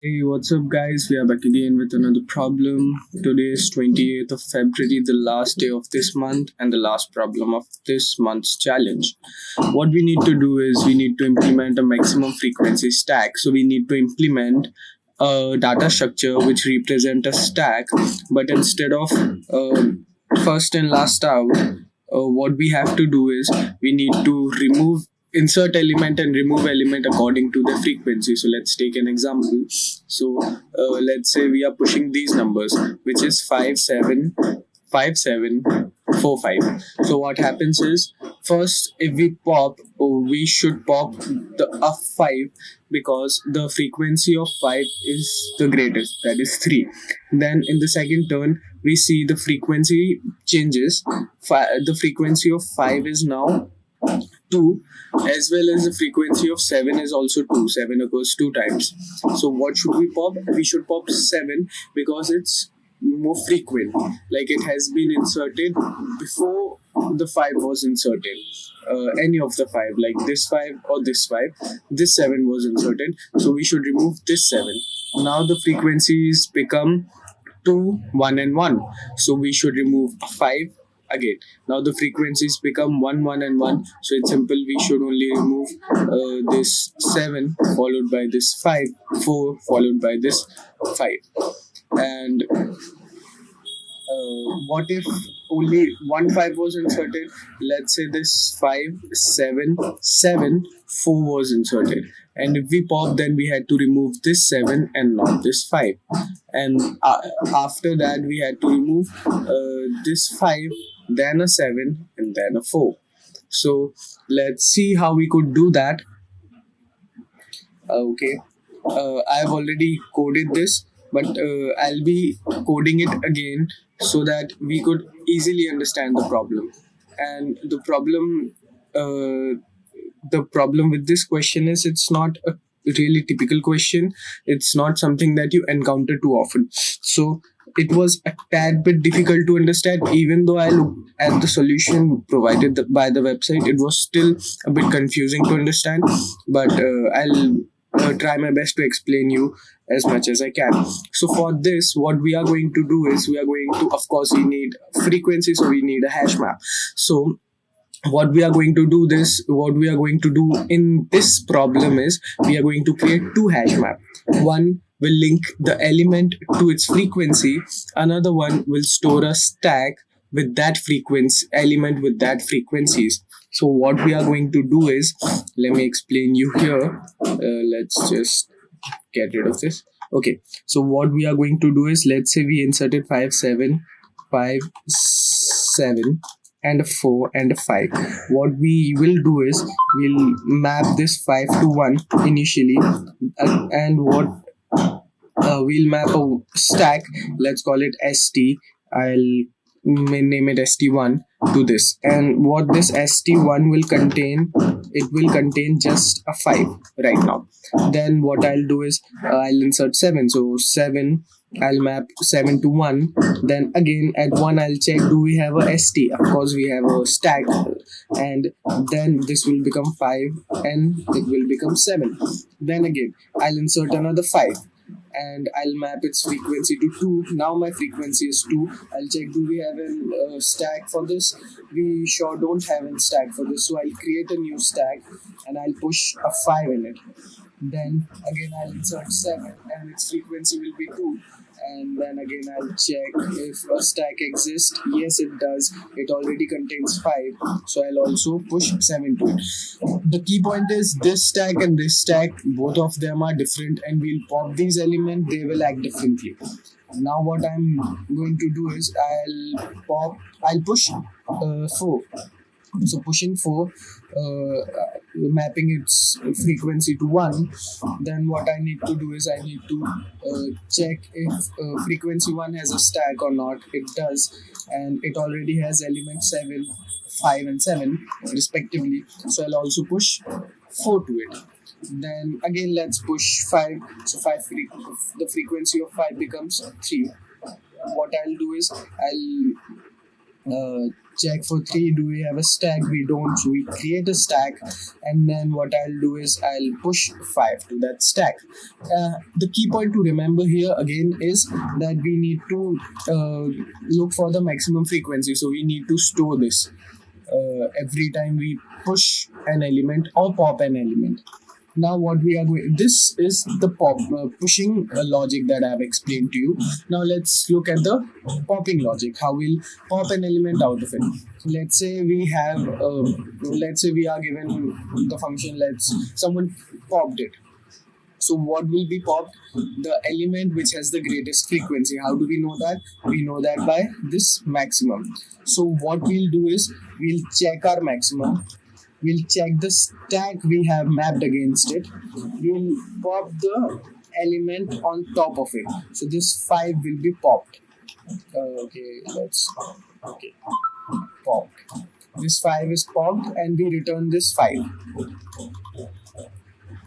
Hey, what's up, guys? We are back again with another problem. Today is 28th of February, the last day of this month, and the last problem of this month's challenge. What we need to do is we need to implement a maximum frequency stack. So, we need to implement a data structure which represent a stack, but instead of first and last out, what we have to do is we need to remove insert element and remove element according to the frequency. So let's take an example. So let's say we are pushing these numbers, which is 5745. So what happens is, first if we pop, we should pop the up 5, because the frequency of 5 is the greatest, that is 3. Then in the second turn we see the frequency changes. The frequency of 5 is now 2, as well as the frequency of 7 is also 2. 7 occurs 2 times. So what should we pop? We should pop 7, because it's more frequent, like it has been inserted before the 5 was inserted. Any of the 5, like this 5 or this 5, this 7 was inserted, so we should remove this 7. Now the frequencies become 2, 1 and 1, so we should remove 5 again. Now the frequencies become 1, 1 and 1, so it's simple, we should only remove this 7 followed by this 5, 4 followed by this 5. And what if only one 5 was inserted? Let's say this 5, 7, 7, 4 was inserted, and if we pop, then we had to remove this 7 and not this 5. And after that we had to remove this 5, then a 7, and then a 4. So let's see how we could do that. Okay, I've already coded this, but I'll be coding it again so that we could easily understand the problem. And the problem with this question is, it's not a really typical question. It's not something that you encounter too often. So it was a tad bit difficult to understand. Even though I looked at the solution provided by the website, it was still a bit confusing to understand. But I'll try my best to explain you as much as I can. So for this, what we are going to do is, we are going to, of course, we need frequency, so we need a hash map. So what we are going to do in this problem is, we are going to create two hash map. One will link the element to its frequency, another one will store a stack with that frequency element with that frequencies. So what we are going to do is, let me explain you here. Let's just get rid of this. Okay, so what we are going to do is, let's say we inserted 5, 7, 5, 7 and a 4 and a 5. What we will do is, we'll map this 5 to 1 initially, and what we'll map a stack, let's call it st. I'll name it st1 to this, and what this st1 will contain, it will contain just a 5 right now. Then what I'll do is, I'll insert 7, so 7, I'll map 7 to 1. Then again at 1 I'll check, do we have a st? Of course we have a stack, and then this will become 5 and it will become 7. Then again I'll insert another 5, and I'll map its frequency to 2. Now my frequency is 2. I'll check, do we have a stack for this? We sure don't have a stack for this, so I'll create a new stack and I'll push a 5 in it. Then again I'll insert 7 and its frequency will be 2, and then again I'll check if a stack exists. Yes, it does. It already contains 5, so I'll also push 7 to it. The key point is, this stack and this stack, both of them are different, and we'll pop these elements, they will act differently. Now what I'm going to do is, I'll push 4. So pushing 4, mapping its frequency to 1. Then what I need to do is, I need to check if frequency 1 has a stack or not. It does, and it already has element 7, 5 and 7 respectively, so I'll also push 4 to it. Then again let's push 5, so the frequency of 5 becomes 3. What I'll do is, I'll check for 3, do we have a stack? We don't, so we create a stack, and then what I'll do is I'll push 5 to that stack. The key point to remember here again is that we need to look for the maximum frequency, so we need to store this every time we push an element or pop an element. Now what we are going, this is the pushing logic that I have explained to you. Now let's look at the popping logic, how we'll pop an element out of it. Let's say we have let's say we are given the function, someone popped it. So what will be popped? The element which has the greatest frequency. How do we know that? We know that by this maximum. So what we'll do is we'll check our maximum. We'll check the stack we have mapped against it. We'll pop the element on top of it. So this 5 will be popped. Popped. This 5 is popped and we return this 5.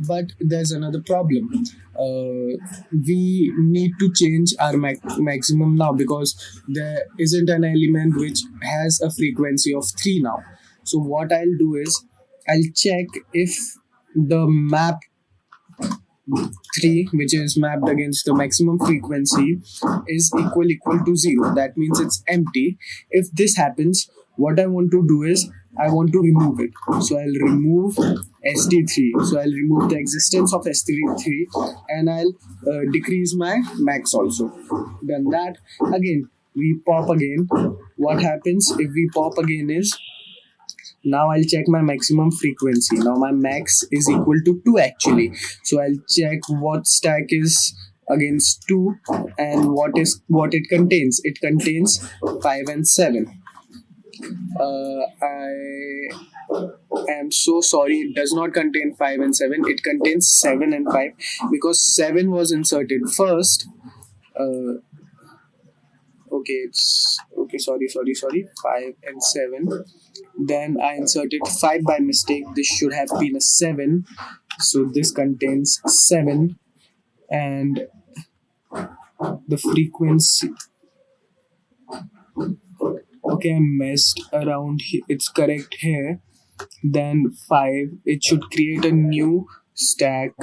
But there's another problem. We need to change our maximum now, because there isn't an element which has a frequency of 3 now. So what I'll do is I'll check if the map 3, which is mapped against the maximum frequency, is equal to 0. That means it's empty. If this happens, what I want to do is I want to remove it. So I'll remove st3. So I'll remove the existence of st3 and I'll decrease my max also. Done that. Again, we pop again. What happens if we pop again is, now I'll check my maximum frequency. Now my max is equal to 2 actually. So I'll check what stack is against 2 and what it contains. It contains 5 and 7. I am so sorry, it does not contain 5 and 7. It contains 7 and 5 because 7 was inserted first. Sorry, 5 and 7. Then I inserted 5 by mistake. This should have been a 7. So this contains 7 and the frequency. Okay, I messed around here. It's correct here. Then 5. It should create a new stack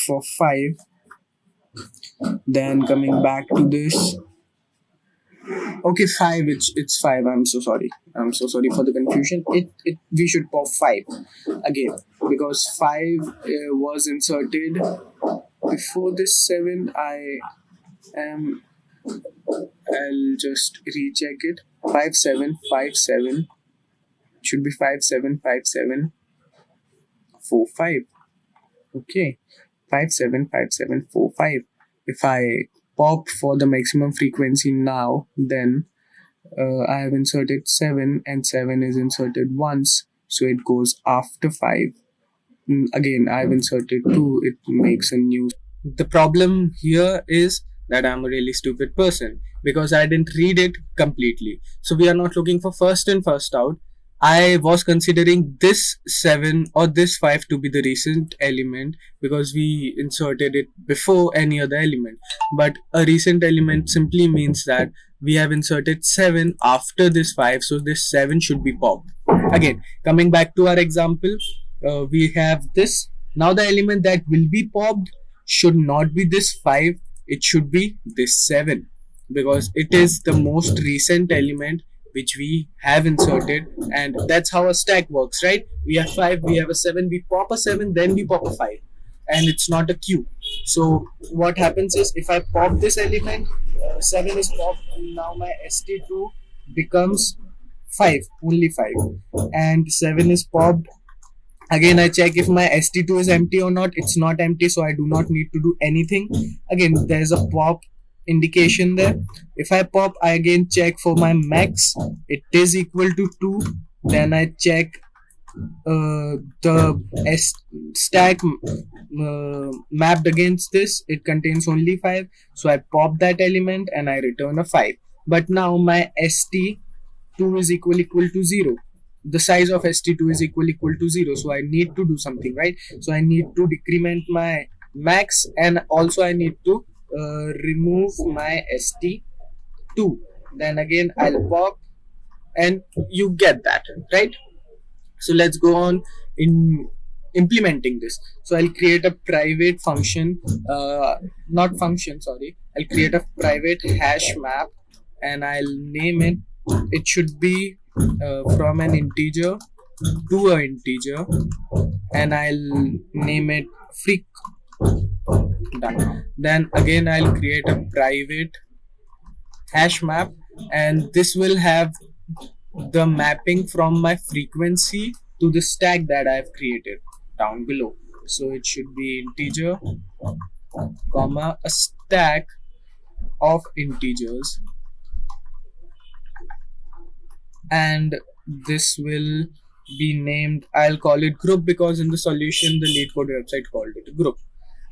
for 5. Then coming back to this. Okay, 5. It's 5. I'm so sorry for the confusion. We should pop 5 again because 5 was inserted before this 7. I'll just recheck it. 5 7 5 7 should be 5 7 5 7 4 5. Okay, 5 7 5 7 4 5. If I pop for the maximum frequency now, then I have inserted 7 and 7 is inserted once, so it goes after 5. Again, I've inserted 2, it makes a new. The problem here is that I'm a really stupid person because I didn't read it completely. So we are not looking for first in first out. I was considering this 7 or this 5 to be the recent element because we inserted it before any other element. But a recent element simply means that we have inserted 7 after this 5, so this 7 should be popped. Again, coming back to our example, we have this. Now the element that will be popped should not be this 5, it should be this 7 because it is the most recent element which we have inserted, and that's how a stack works, right? We have 5, we have a 7, we pop a 7, then we pop a 5, and it's not a queue. So what happens is if I pop this element, 7 is popped, and now my st2 becomes 5, only 5, and 7 is popped. Again, I check if my st2 is empty or not. It's not empty, so I do not need to do anything. Again, there's a pop indication there. If I pop, I again check for my max. It is equal to 2. Then I check the stack mapped against this. It contains only 5. So I pop that element and I return a 5. But now my st2 is equal to 0. The size of st2 is equal to 0. So I need to do something, right? So I need to decrement my max, and also I need to remove my st2. Then again I'll pop and you get that, right? So let's go on in implementing this. So I'll create a private function, not function, sorry. I'll create a private hash map, and I'll name it. It should be from an integer to an integer, and I'll name it freq. Done. Then again, I'll create a private hash map, and this will have the mapping from my frequency to the stack that I've created down below. So it should be integer, comma, a stack of integers, and this will be named, I'll call it group, because in the solution the lead code website called it group.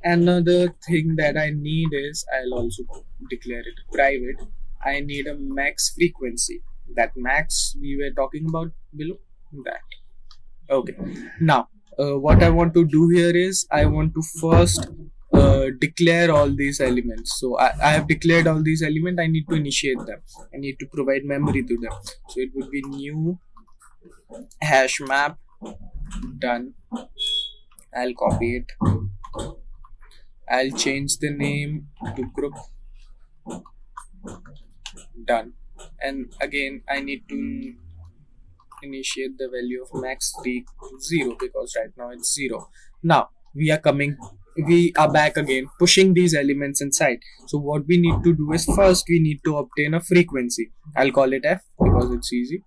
Another thing that I need is, I'll also declare it private, I need a max frequency. That max we were talking about below, that. Okay. Now, what I want to do here is, I want to first declare all these elements. So I have declared all these elements. I need to initiate them. I need to provide memory to them. So it would be new hash map. Done. I'll copy it. I'll change the name to group. Done. And again, I need to initiate the value of max freq to 0, because right now it's 0. Now we are back again, pushing these elements inside. So what we need to do is, first we need to obtain a frequency. I'll call it f because it's easy.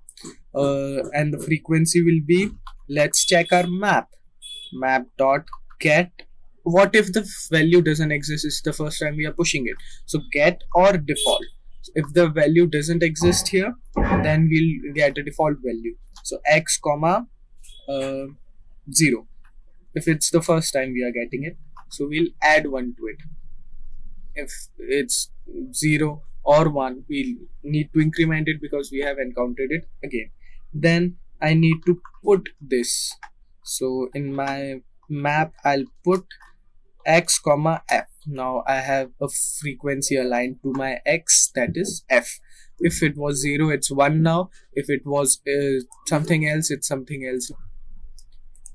And the frequency will be, let's check our map dot get. What if the value doesn't exist? It's the first time we are pushing it. So get or default. If the value doesn't exist here, then we'll get a default value. So x comma 0 if it's the first time we are getting it. So we'll add 1 to it. If it's 0 or 1, we'll need to increment it because we have encountered it again. Then I need to put this. So in my map, I'll put x comma f. Now I have a frequency aligned to my x, that is f. If it was 0, it's 1 now. If it was something else, it's something else.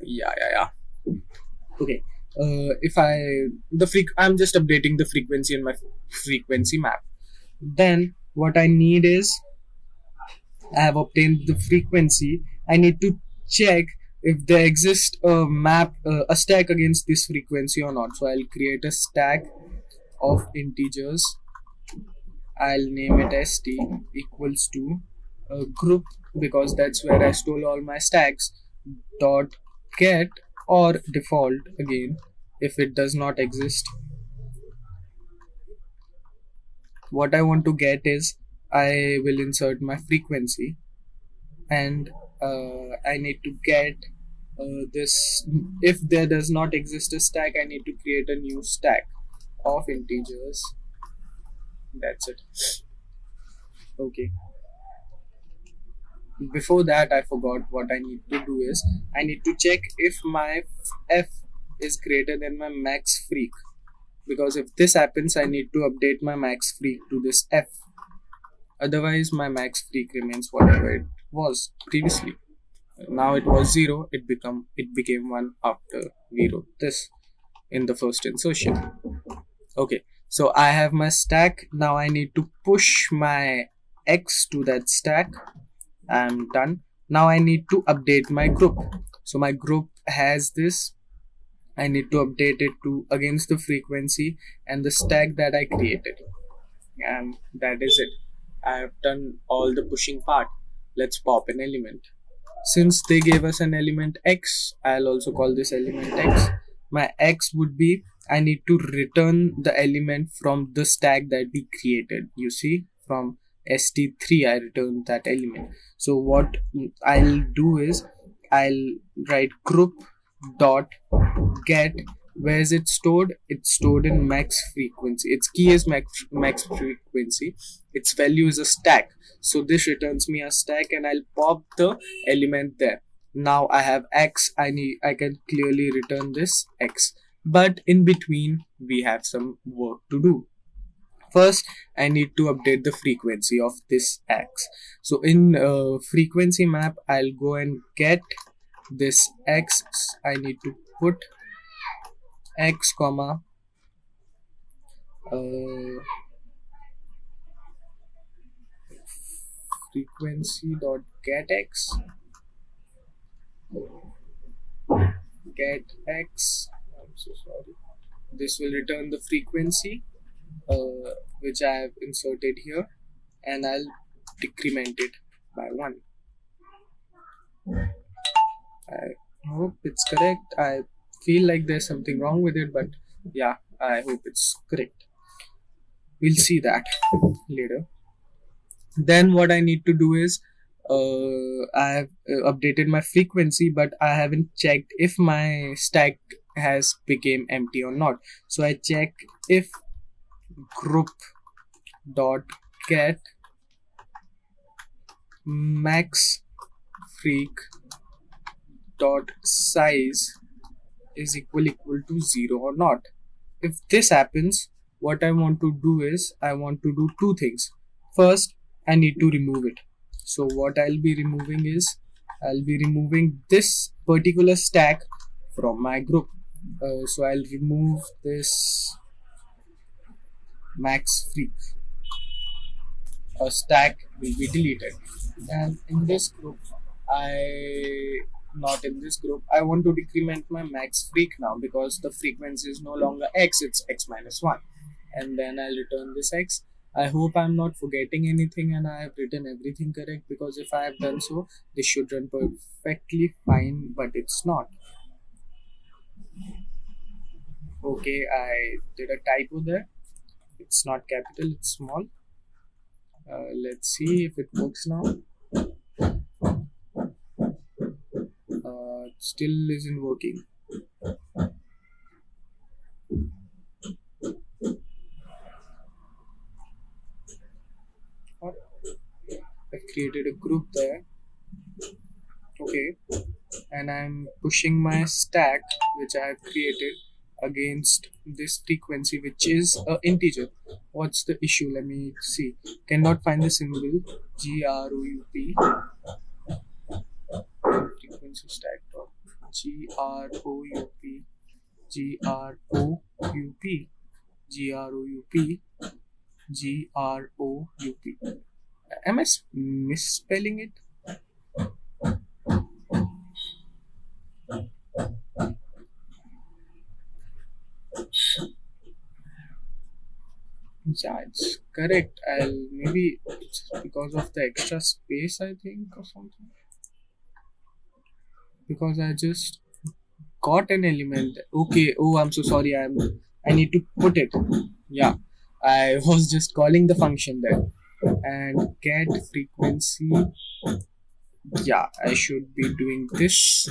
Yeah. Okay. I'm just updating the frequency in my frequency map. Then what I need is, I have obtained the frequency. I need to check if there exists a stack against this frequency or not. So I'll create a stack of integers. I'll name it st equals to group, because that's where I stole all my stacks, dot get or default again if it does not exist. What I want to get is, I will insert my frequency, and I need to get this. If there does not exist a stack, I need to create a new stack of integers. That's it. Okay. Before that, I forgot what I need to do is, I need to check if my f is greater than my max freq, because if this happens, I need to update my max freq to this f. Otherwise my max freq remains whatever it was previously. Now it was 0, it became 1 after we wrote this in the first insertion. Okay, so I have my stack. Now I need to push my x to that stack. I'm done. Now I need to update my group. So my group has this. I need to update it to against the frequency and the stack that I created. And that is it. I have done all the pushing part. Let's pop an element. Since they gave us an element x, I'll also call this element x. My x would be, I need to return the element from the stack that we created. You see, from st3 I returned that element. So what I'll do is, I'll write group dot get. Where is it stored? It's stored in max frequency. Its key is max frequency. Its value is a stack. So this returns me a stack, and I'll pop the element there. Now I have x. I can clearly return this x. But in between, we have some work to do. First, I need to update the frequency of this x. So in frequency map, I'll go and get this x. I need to put x comma frequency dot get x, get x. I'm so sorry. This will return the frequency which I have inserted here, and I'll decrement it by 1. I hope it's correct. I feel like there's something wrong with it, but yeah, I hope it's correct. We'll see that later. Then what I need to do is I have updated my frequency, but I haven't checked if my stack has became empty or not. So I check if group dot get max freq dot size is equal to 0 or not. If this happens, what I want to do is I want to do two things. First, I need to remove it. So what I'll be removing is I'll be removing this particular stack from my group. So I'll remove this max freq. A stack will be deleted, and in this group I want to decrement my max freq now, because the frequency is no longer x, it's x minus 1, and then I'll return this x. I hope I'm not forgetting anything and I have written everything correct, because if I have done so, this should run perfectly fine, but it's not. Okay, I did a typo there. It's not capital, it's small. Let's see if it works now. Still isn't working. I've created a group there. Okay, and I'm pushing my stack which I have created against this frequency, which is a integer. What's the issue? Let me see. Cannot find the symbol. GROUP frequency stack dot GROUP GROUP. Am I misspelling it? Yeah, it's correct. Maybe it's because of the extra space, I think, or something. Because I just got an element. Okay. Oh, I'm so sorry. I need to put it. Yeah, I was just calling the function there. And get frequency. Yeah, I should be doing this.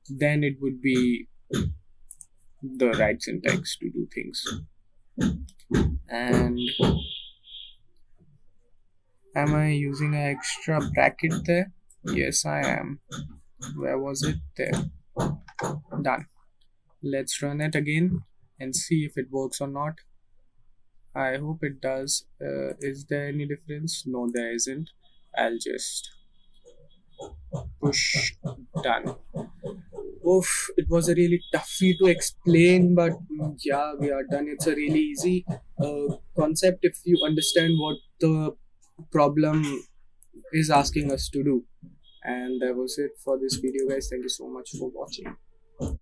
Then it would be the right syntax to do things. And am I using an extra bracket there? Yes, I am. Where was it? There. Done. Let's run it again and see if it works or not. I hope it does. Is there any difference? No, there isn't. I'll just push done. Oof, it was a really toughie to explain, but yeah, we are done. It's a really easy concept if you understand what the problem is asking us to do. And that was it for this video, guys. Thank you so much for watching.